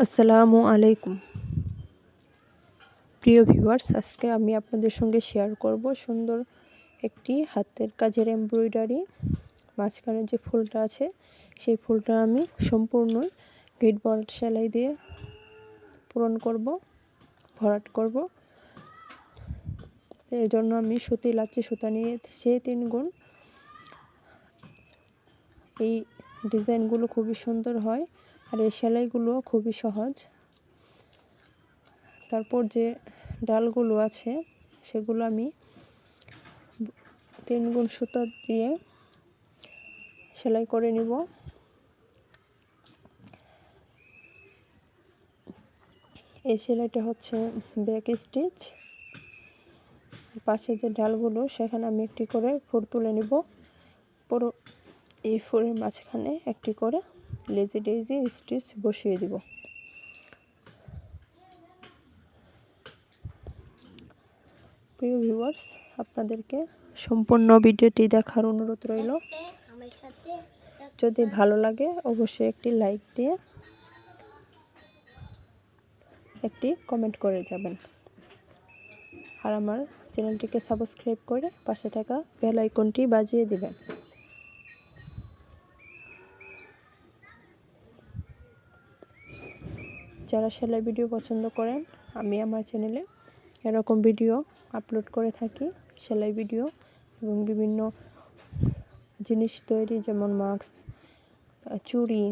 আসসালামু আলাইকুম প্রিয় ভিউয়ার্স, আজকে আমি আপনাদের সঙ্গে শেয়ার করব সুন্দর একটি হাতের কাজের এমব্রয়ডারি। মাঝখানে যে ফুলটা আছে সেই ফুলটা আমি সম্পূর্ণ গিট ভরাট সেলাই দিয়ে পূরণ করব, ভরাট করব। এর জন্য আমি সুতি লাচ্ছি সুতা নিয়ে সেই 3 গুণ। এই ডিজাইনগুলো খুবই সুন্দর হয় আর এই সেলাইগুলো খুবই সহজ। তারপর যে ডালগুলো আছে সেগুলো আমি 3 গুণ সুতা দিয়ে সেলাই করে নিব। এই সেলাইটা হচ্ছে ব্যাক স্টিচ। পাশে যে ডালগুলো সেখানে আমি একটি করে ফুল তুলে নিব। পুরো এই ফুলের মাঝখানে একটি করে লেজি ডেজি স্টিচ বসিয়ে দিব। প্রিয় ভিউয়ার্স, আপনাদেরকে সম্পূর্ণ ভিডিওটি দেখার অনুরোধ রইল। যদি ভালো লাগে অবশ্যই একটি লাইক দিয়ে একটি কমেন্ট করে যাবেন, আর আমার চ্যানেলটিকে সাবস্ক্রাইব করে পাশে থাকা বেল আইকনটি বাজিয়ে দিবেন। যারা সেলাই ভিডিও পছন্দ করেন, আমি আমার চ্যানেলে এরকম ভিডিও আপলোড করে থাকি, সেলাই ভিডিও এবং বিভিন্ন জিনিস তৈরি, যেমন মাস্ক, চুড়ি।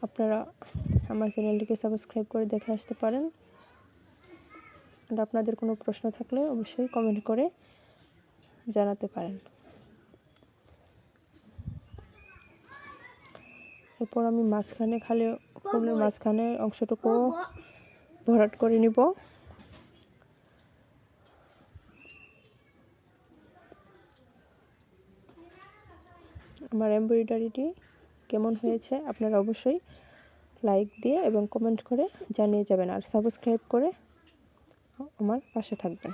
আপনারা আমার চ্যানেলটিকে সাবস্ক্রাইব করে দেখে আসতে পারেন। আর আপনাদের কোনো প্রশ্ন থাকলে অবশ্যই কমেন্ট করে জানাতে পারেন। এরপর আমি মাঝখানে ফুলের মাঝখানে অংশটুকু ভরাট করে নিব। আমার এমব্রয়ডারিটি কেমন হয়েছে আপনারা অবশ্যই লাইক দিয়ে এবং কমেন্ট করে জানিয়ে যাবেন, আর সাবস্ক্রাইব করে আমার পাশে থাকবেন।